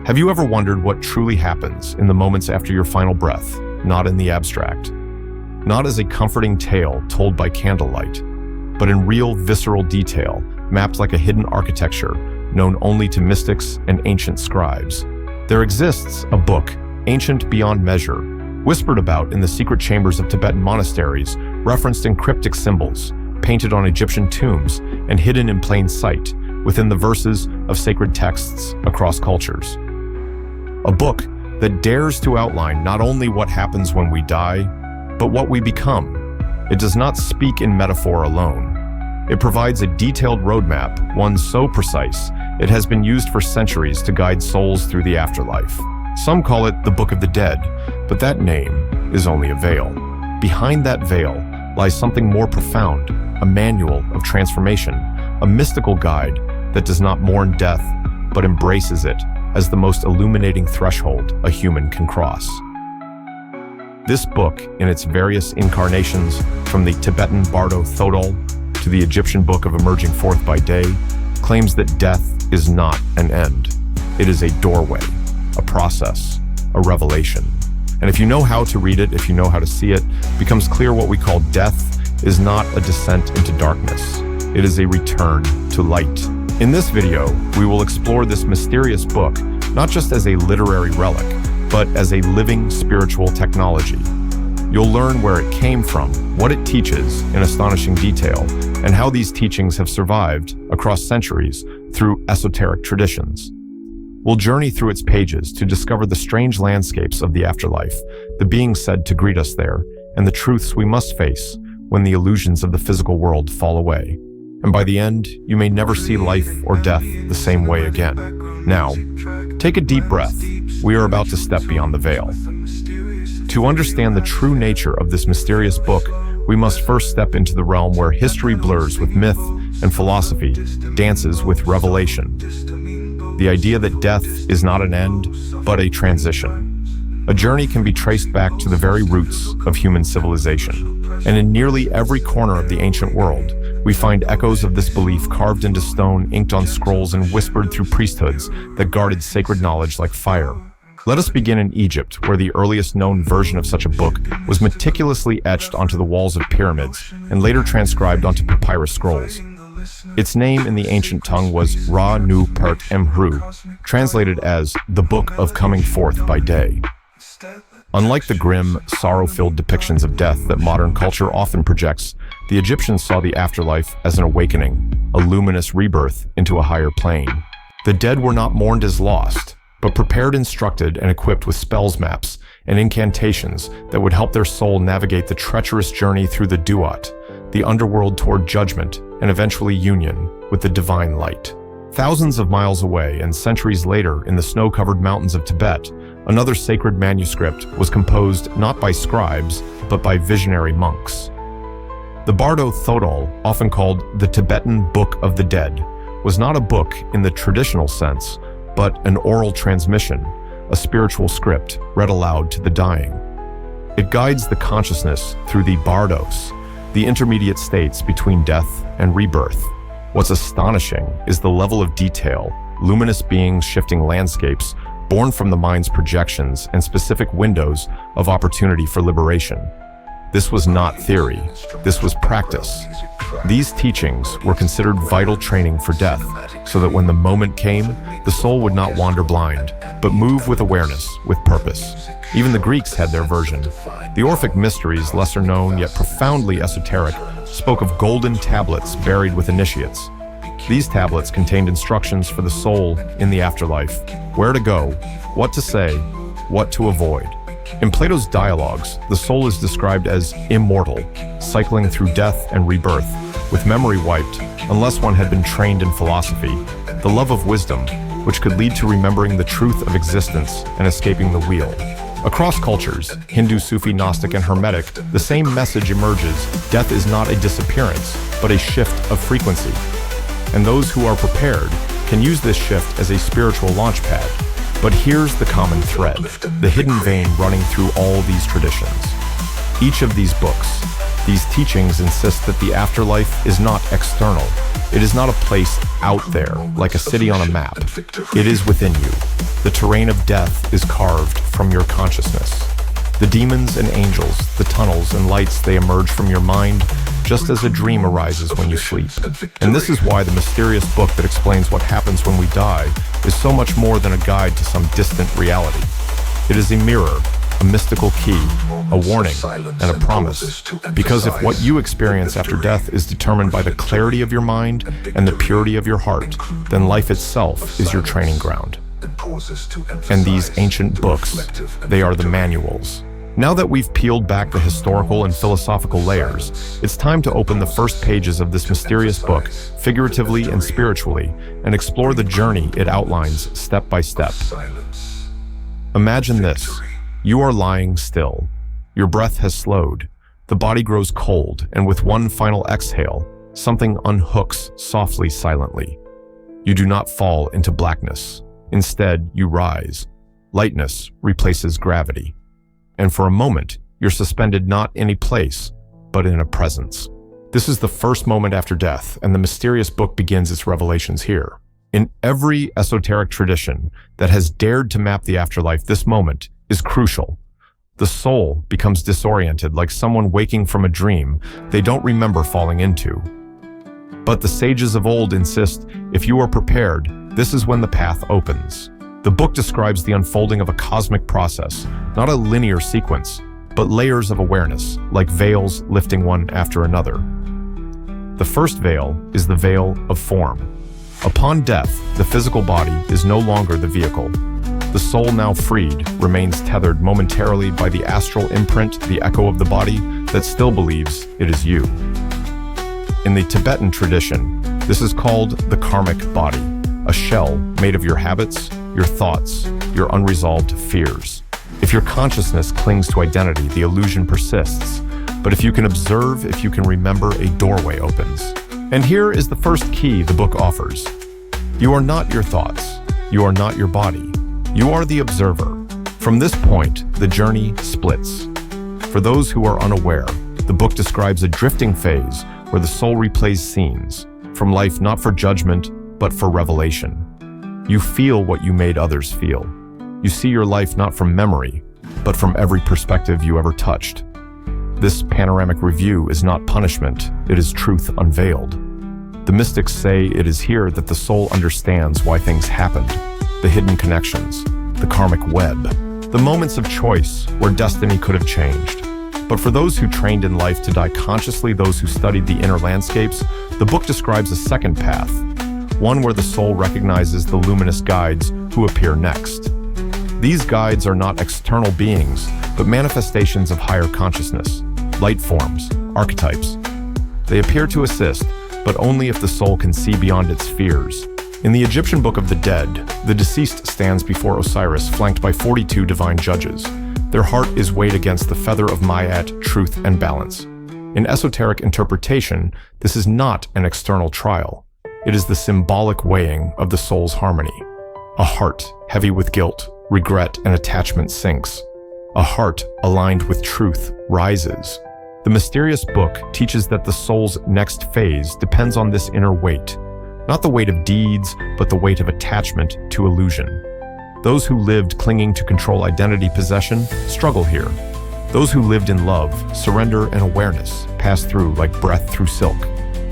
Have you ever wondered what truly happens in the moments after your final breath, not in the abstract? Not as a comforting tale told by candlelight, but in real, visceral detail, mapped like a hidden architecture known only to mystics and ancient scribes. There exists a book, ancient beyond measure, whispered about in the secret chambers of Tibetan monasteries, referenced in cryptic symbols, painted on Egyptian tombs, and hidden in plain sight within the verses of sacred texts across cultures. A book that dares to outline not only what happens when we die, but what we become. It does not speak in metaphor alone. It provides a detailed roadmap, one so precise it has been used for centuries to guide souls through the afterlife. Some call it the Book of the Dead, but that name is only a veil. Behind that veil lies something more profound, a manual of transformation, a mystical guide that does not mourn death, but embraces it as the most illuminating threshold a human can cross. This book, in its various incarnations, from the Tibetan Bardo Thodol to the Egyptian Book of Emerging Forth by Day, claims that death is not an end. It is a doorway, a process, a revelation. And if you know how to read it, if you know how to see it, it becomes clear what we call death is not a descent into darkness. It is a return to light. In this video, we will explore this mysterious book, not just as a literary relic, but as a living spiritual technology. You'll learn where it came from, what it teaches in astonishing detail, and how these teachings have survived across centuries through esoteric traditions. We'll journey through its pages to discover the strange landscapes of the afterlife, the beings said to greet us there, and the truths we must face when the illusions of the physical world fall away. And by the end, you may never see life or death the same way again. Now, take a deep breath. We are about to step beyond the veil. To understand the true nature of this mysterious book, we must first step into the realm where history blurs with myth and philosophy, dances with revelation. The idea that death is not an end, but a transition. A journey can be traced back to the very roots of human civilization. And in nearly every corner of the ancient world, we find echoes of this belief carved into stone, inked on scrolls, and whispered through priesthoods that guarded sacred knowledge like fire. Let us begin in Egypt, where the earliest known version of such a book was meticulously etched onto the walls of pyramids and later transcribed onto papyrus scrolls. Its name in the ancient tongue was Ra-Nu-Pert-Emhru, translated as the Book of Coming Forth by Day. Unlike the grim, sorrow-filled depictions of death that modern culture often projects, the Egyptians saw the afterlife as an awakening, a luminous rebirth into a higher plane. The dead were not mourned as lost, but prepared, instructed, and equipped with spells maps and incantations that would help their soul navigate the treacherous journey through the duat, the underworld toward judgment, and eventually union with the divine light. Thousands of miles away and centuries later in the snow-covered mountains of Tibet, another sacred manuscript was composed not by scribes, but by visionary monks. The Bardo Thodol, often called the Tibetan Book of the Dead, was not a book in the traditional sense, but an oral transmission, a spiritual script read aloud to the dying. It guides the consciousness through the bardos, the intermediate states between death and rebirth. What's astonishing is the level of detail, luminous beings shifting landscapes, born from the mind's projections and specific windows of opportunity for liberation. This was not theory, this was practice. These teachings were considered vital training for death, so that when the moment came, the soul would not wander blind, but move with awareness, with purpose. Even the Greeks had their version. The Orphic Mysteries, lesser known yet profoundly esoteric, spoke of golden tablets buried with initiates. These tablets contained instructions for the soul in the afterlife, where to go, what to say, what to avoid. In Plato's dialogues, the soul is described as immortal, cycling through death and rebirth, with memory wiped, unless one had been trained in philosophy, the love of wisdom, which could lead to remembering the truth of existence and escaping the wheel. Across cultures, Hindu, Sufi, Gnostic, and Hermetic, the same message emerges: death is not a disappearance, but a shift of frequency. And those who are prepared can use this shift as a spiritual launchpad. But here's the common thread, the hidden vein running through all these traditions. Each of these books, these teachings insist that the afterlife is not external, It is not a place out there, like a city on a map. It is within you. The terrain of death is carved from your consciousness. The demons and angels, the tunnels and lights, they emerge from your mind just as a dream arises when you sleep. And this is why the mysterious book that explains what happens when we die is so much more than a guide to some distant reality. It is a mirror, a mystical key, a warning, and a promise. Because if what you experience after death is determined by the clarity of your mind and the purity of your heart, then life itself is your training ground. And these ancient books, they are the manuals. Now that we've peeled back the historical and philosophical layers, it's time to open the first pages of this mysterious book, figuratively and spiritually, and explore the journey it outlines step by step. Imagine this. You are lying still. Your breath has slowed. The body grows cold, and with one final exhale, something unhooks softly, silently. You do not fall into blackness. Instead, you rise. Lightness replaces gravity. And for a moment, you're suspended not in a place, but in a presence. This is the first moment after death, and the mysterious book begins its revelations here. In every esoteric tradition that has dared to map the afterlife, this moment is crucial. The soul becomes disoriented, like someone waking from a dream they don't remember falling into. But the sages of old insist, if you are prepared, this is when the path opens. The book describes the unfolding of a cosmic process, not a linear sequence, but layers of awareness, like veils lifting one after another. The first veil is the veil of form. Upon death, the physical body is no longer the vehicle. The soul, now freed, remains tethered momentarily by the astral imprint, the echo of the body that still believes it is you. In the Tibetan tradition, this is called the karmic body, a shell made of your habits, your thoughts, your unresolved fears. If your consciousness clings to identity, the illusion persists. But if you can observe, if you can remember, a doorway opens. And here is the first key the book offers. You are not your thoughts. You are not your body. You are the observer. From this point, the journey splits. For those who are unaware, the book describes a drifting phase where the soul replays scenes from life, not for judgment, but for revelation. You feel what you made others feel. You see your life not from memory, but from every perspective you ever touched. This panoramic review is not punishment, it is truth unveiled. The mystics say it is here that the soul understands why things happened, the hidden connections, the karmic web, the moments of choice where destiny could have changed. But for those who trained in life to die consciously, those who studied the inner landscapes, the book describes a second path, one where the soul recognizes the luminous guides who appear next. These guides are not external beings, but manifestations of higher consciousness, light forms, archetypes. They appear to assist, but only if the soul can see beyond its fears. In the Egyptian Book of the Dead, the deceased stands before Osiris, flanked by 42 divine judges. Their heart is weighed against the feather of Ma'at, truth and balance. In esoteric interpretation, this is not an external trial. It is the symbolic weighing of the soul's harmony. A heart heavy with guilt, regret, and attachment sinks. A heart aligned with truth rises. The mysterious book teaches that the soul's next phase depends on this inner weight. Not the weight of deeds, but the weight of attachment to illusion. Those who lived clinging to control, identity, possession, struggle here. Those who lived in love, surrender, and awareness pass through like breath through silk.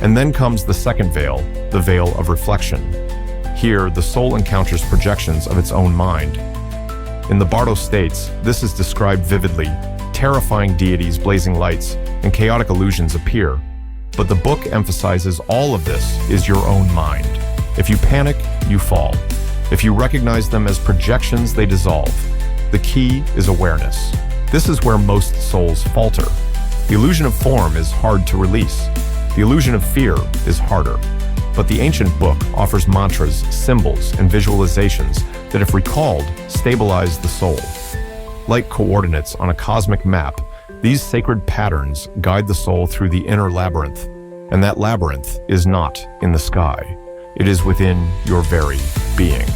And then comes the second veil, the veil of reflection. Here, the soul encounters projections of its own mind. In the Bardo states, this is described vividly. Terrifying deities, blazing lights, and chaotic illusions appear. But the book emphasizes all of this is your own mind. If you panic, you fall. If you recognize them as projections, they dissolve. The key is awareness. This is where most souls falter. The illusion of form is hard to release. The illusion of fear is harder. But the ancient book offers mantras, symbols, and visualizations that, if recalled, stabilize the soul. Like coordinates on a cosmic map, these sacred patterns guide the soul through the inner labyrinth. And that labyrinth is not in the sky. It is within your very being.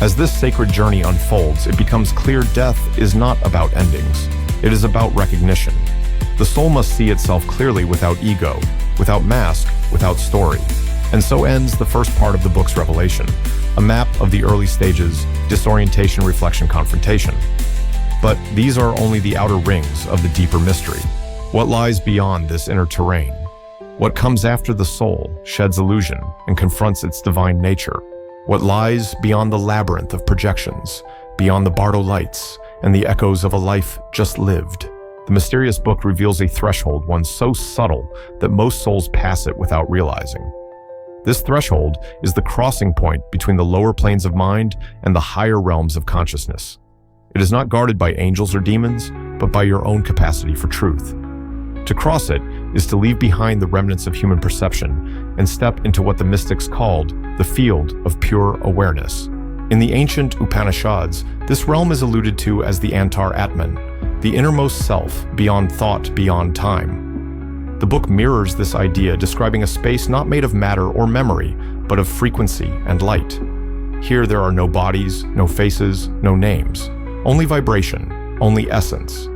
As this sacred journey unfolds, it becomes clear death is not about endings. It is about recognition. The soul must see itself clearly without ego, without mask, without story. And so ends the first part of the book's revelation, a map of the early stages: disorientation, reflection, confrontation. But these are only the outer rings of the deeper mystery. What lies beyond this inner terrain? What comes after the soul sheds illusion and confronts its divine nature? What lies beyond the labyrinth of projections, beyond the Bardo lights and the echoes of a life just lived? The mysterious book reveals a threshold, one so subtle that most souls pass it without realizing. This threshold is the crossing point between the lower planes of mind and the higher realms of consciousness. It is not guarded by angels or demons, but by your own capacity for truth. To cross it is to leave behind the remnants of human perception and step into what the mystics called the field of pure awareness. In the ancient Upanishads, this realm is alluded to as the Antar Atman, the innermost self, beyond thought, beyond time. The book mirrors this idea, describing a space not made of matter or memory, but of frequency and light. Here there are no bodies, no faces, no names, only vibration, only essence.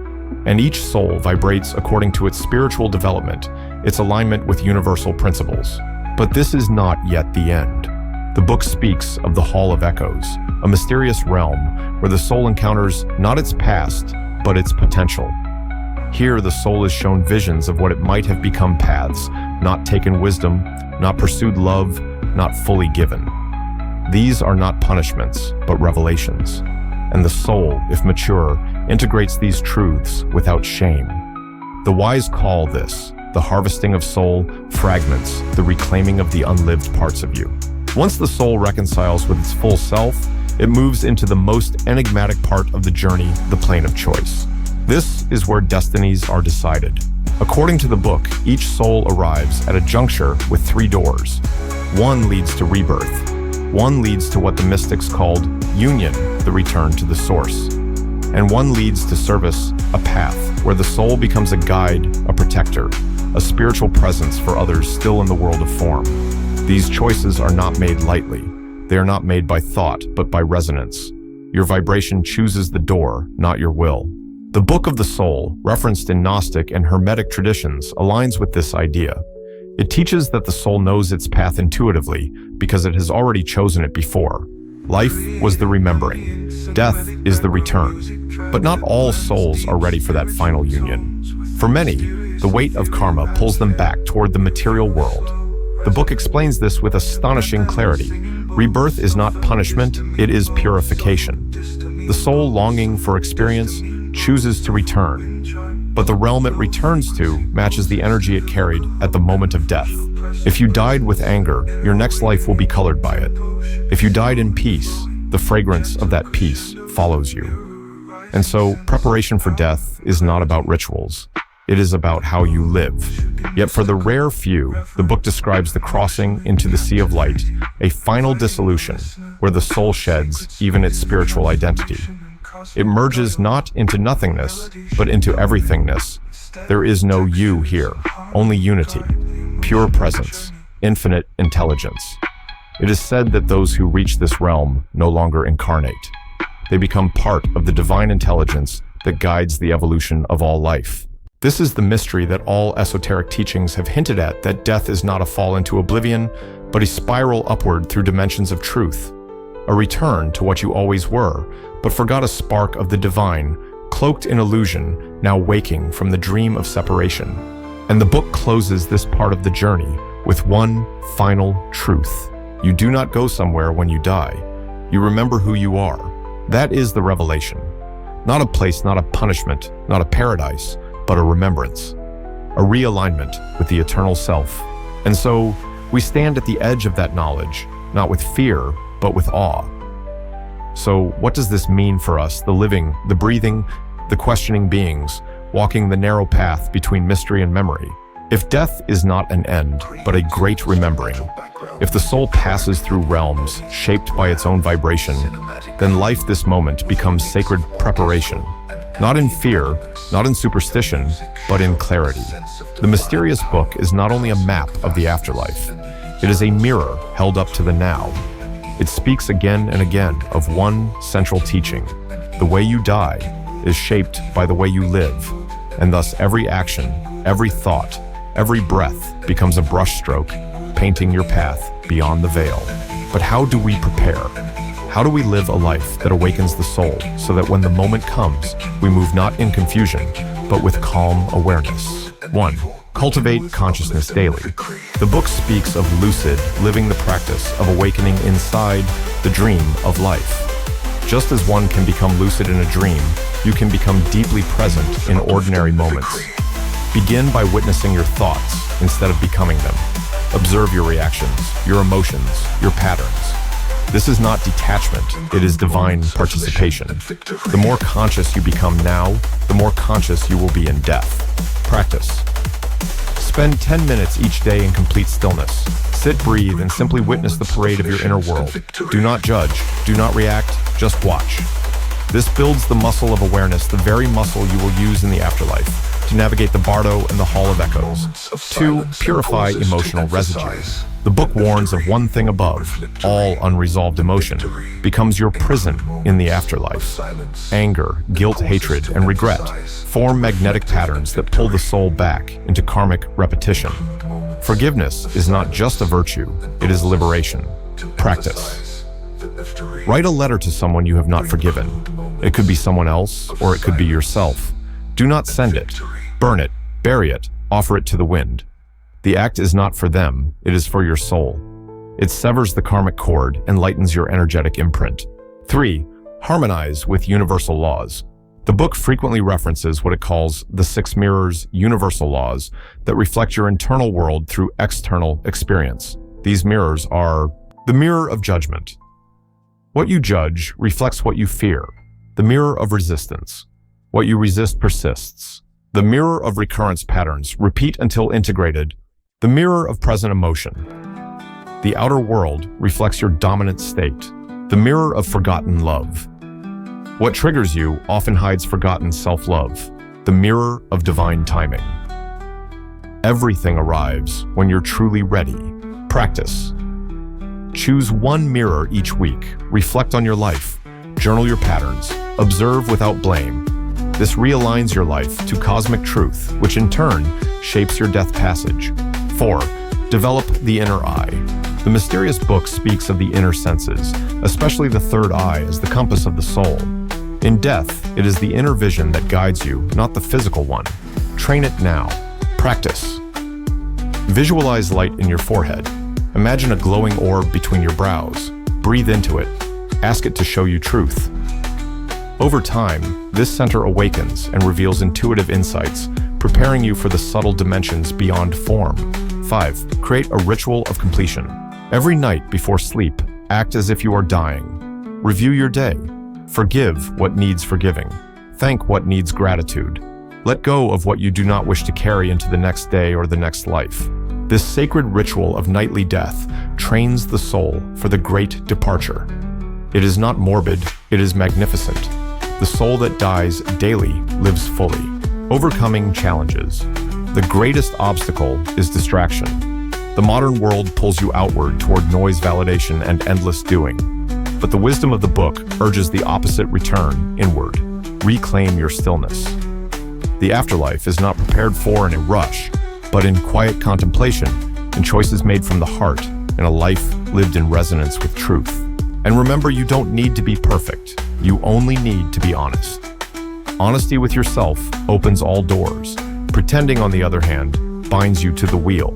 And each soul vibrates according to its spiritual development, its alignment with universal principles. But this is not yet the end. The book speaks of the Hall of Echoes, a mysterious realm where the soul encounters not its past, but its potential. Here, the soul is shown visions of what it might have become: paths not taken, wisdom not pursued, love not fully given. These are not punishments, but revelations. And the soul, if mature, integrates these truths without shame. The wise call this the harvesting of soul fragments, the reclaiming of the unlived parts of you. Once the soul reconciles with its full self, it moves into the most enigmatic part of the journey, the plane of choice. This is where destinies are decided. According to the book, each soul arrives at a juncture with 3 doors. One leads to rebirth. One leads to what the mystics called union, the return to the source. And one leads to service, a path where the soul becomes a guide, a protector, a spiritual presence for others still in the world of form. These choices are not made lightly. They are not made by thought, but by resonance. Your vibration chooses the door, not your will. The Book of the Soul, referenced in Gnostic and Hermetic traditions, aligns with this idea. It teaches that the soul knows its path intuitively because it has already chosen it before. Life was the remembering. Death is the return. But not all souls are ready for that final union. For many, the weight of karma pulls them back toward the material world. The book explains this with astonishing clarity. Rebirth is not punishment, it is purification. The soul longing for experience chooses to return, but the realm it returns to matches the energy it carried at the moment of death. If you died with anger, your next life will be colored by it. If you died in peace, the fragrance of that peace follows you. And so, preparation for death is not about rituals. It is about how you live. Yet for the rare few, the book describes the crossing into the sea of light, a final dissolution where the soul sheds even its spiritual identity. It merges not into nothingness, but into everythingness. There is no you here, only unity, pure presence, infinite intelligence. It is said that those who reach this realm no longer incarnate. They become part of the divine intelligence that guides the evolution of all life. This is the mystery that all esoteric teachings have hinted at, that death is not a fall into oblivion, but a spiral upward through dimensions of truth. A return to what you always were, but forgot a spark of the divine, cloaked in illusion, now waking from the dream of separation. And the book closes this part of the journey with one final truth. You do not go somewhere when you die. You remember who you are. That is the revelation. Not a place, not a punishment, not a paradise, but a remembrance, a realignment with the eternal self. And so, we stand at the edge of that knowledge, not with fear, but with awe. So, what does this mean for us, the living, the breathing, the questioning beings, walking the narrow path between mystery and memory? If death is not an end, but a great remembering, if the soul passes through realms shaped by its own vibration, then life this moment becomes sacred preparation. Not in fear, not in superstition, but in clarity. The mysterious book is not only a map of the afterlife, it is a mirror held up to the now. It speaks again and again of one central teaching. The way you die is shaped by the way you live, and thus every action, every thought, every breath becomes a brushstroke painting your path beyond the veil. But how do we prepare? How do we live a life that awakens the soul so that when the moment comes, we move not in confusion, but with calm awareness? 1. Cultivate consciousness daily. The book speaks of lucid living, the practice of awakening inside the dream of life. Just as one can become lucid in a dream, you can become deeply present in ordinary moments. Begin by witnessing your thoughts instead of becoming them. Observe your reactions, your emotions, your patterns. This is not detachment, it is divine participation. The more conscious you become now, the more conscious you will be in death. Practice. Spend 10 minutes each day in complete stillness. Sit, breathe, and simply witness the parade of your inner world. Do not judge, do not react, just watch. This builds the muscle of awareness, the very muscle you will use in the afterlife to navigate the bardo and the hall of echoes. 2. Purify emotional residue. The book warns of one thing above: all unresolved emotion becomes your prison in the afterlife. Anger, guilt, hatred, and regret form magnetic patterns that pull the soul back into karmic repetition. Forgiveness is not just a virtue, it is liberation. Practice. Write a letter to someone you have not forgiven. It could be someone else, or it could be yourself. Do not send it. Burn it, bury it, offer it to the wind. The act is not for them, it is for your soul. It severs the karmic cord and lightens your energetic imprint. 3. Harmonize with universal laws. The book frequently references what it calls the 6 mirrors, universal laws, that reflect your internal world through external experience. These mirrors are the mirror of judgment. What you judge reflects what you fear. The mirror of resistance. What you resist persists. The mirror of recurrence patterns. Repeat until integrated. The mirror of present emotion. The outer world reflects your dominant state. The mirror of forgotten love. What triggers you often hides forgotten self-love. The mirror of divine timing. Everything arrives when you're truly ready. Practice. Choose one mirror each week. Reflect on your life. Journal your patterns. Observe without blame. This realigns your life to cosmic truth, which in turn shapes your death passage. 4. Develop the inner eye. The mysterious book speaks of the inner senses, especially the third eye as the compass of the soul. In death, it is the inner vision that guides you, not the physical one. Train it now. Practice. Visualize light in your forehead. Imagine a glowing orb between your brows. Breathe into it. Ask it to show you truth. Over time, this center awakens and reveals intuitive insights, preparing you for the subtle dimensions beyond form. 5. Create a ritual of completion. Every night before sleep, act as if you are dying. Review your day. Forgive what needs forgiving. Thank what needs gratitude. Let go of what you do not wish to carry into the next day or the next life. This sacred ritual of nightly death trains the soul for the great departure. It is not morbid, it is magnificent. The soul that dies daily lives fully, overcoming challenges. The greatest obstacle is distraction. The modern world pulls you outward toward noise, validation, and endless doing. But the wisdom of the book urges the opposite: return inward. Reclaim your stillness. The afterlife is not prepared for in a rush, but in quiet contemplation, in choices made from the heart, in a life lived in resonance with truth. And remember, you don't need to be perfect. You only need to be honest. Honesty with yourself opens all doors. Pretending, on the other hand, binds you to the wheel.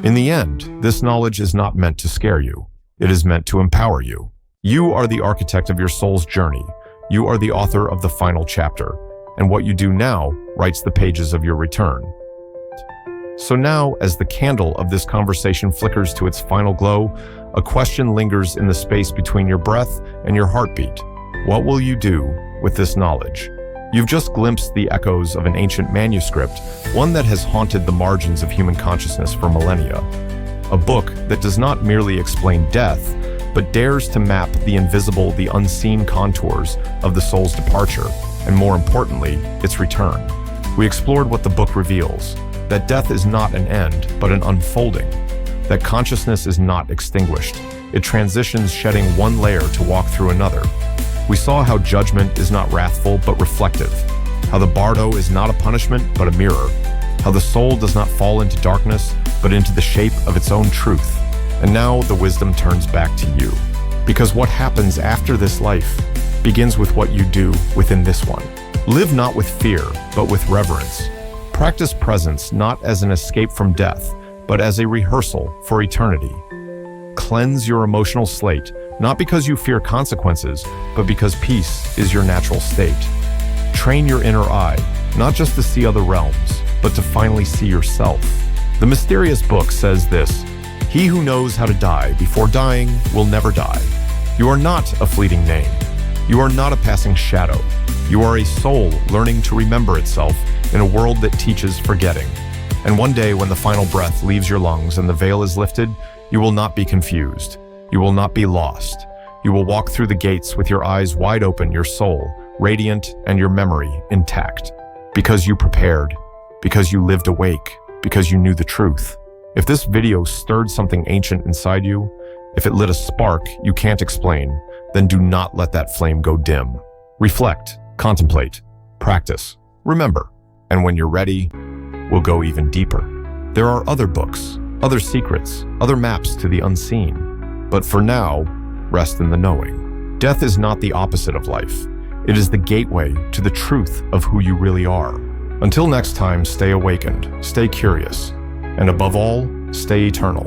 In the end, this knowledge is not meant to scare you. It is meant to empower you. You are the architect of your soul's journey. You are the author of the final chapter. And what you do now writes the pages of your return. So now, as the candle of this conversation flickers to its final glow, a question lingers in the space between your breath and your heartbeat. What will you do with this knowledge? You've just glimpsed the echoes of an ancient manuscript, one that has haunted the margins of human consciousness for millennia. A book that does not merely explain death, but dares to map the invisible, the unseen contours of the soul's departure, and more importantly, its return. We explored what the book reveals: that death is not an end, but an unfolding; that consciousness is not extinguished. It transitions, shedding one layer to walk through another. We saw how judgment is not wrathful, but reflective; how the bardo is not a punishment, but a mirror; how the soul does not fall into darkness, but into the shape of its own truth. And now the wisdom turns back to you. Because what happens after this life begins with what you do within this one. Live not with fear, but with reverence. Practice presence not as an escape from death, but as a rehearsal for eternity. Cleanse your emotional slate, not because you fear consequences, but because peace is your natural state. Train your inner eye, not just to see other realms, but to finally see yourself. The mysterious book says this: he who knows how to die before dying will never die. You are not a fleeting name. You are not a passing shadow. You are a soul learning to remember itself in a world that teaches forgetting. And one day when the final breath leaves your lungs and the veil is lifted, you will not be confused. You will not be lost. You will walk through the gates with your eyes wide open, your soul radiant, and your memory intact. Because you prepared, because you lived awake, because you knew the truth. If this video stirred something ancient inside you, if it lit a spark you can't explain, then do not let that flame go dim. Reflect, contemplate, practice, remember, and when you're ready, we'll go even deeper. There are other books, other secrets, other maps to the unseen. But for now, rest in the knowing. Death is not the opposite of life. It is the gateway to the truth of who you really are. Until next time, stay awakened, stay curious, and above all, stay eternal.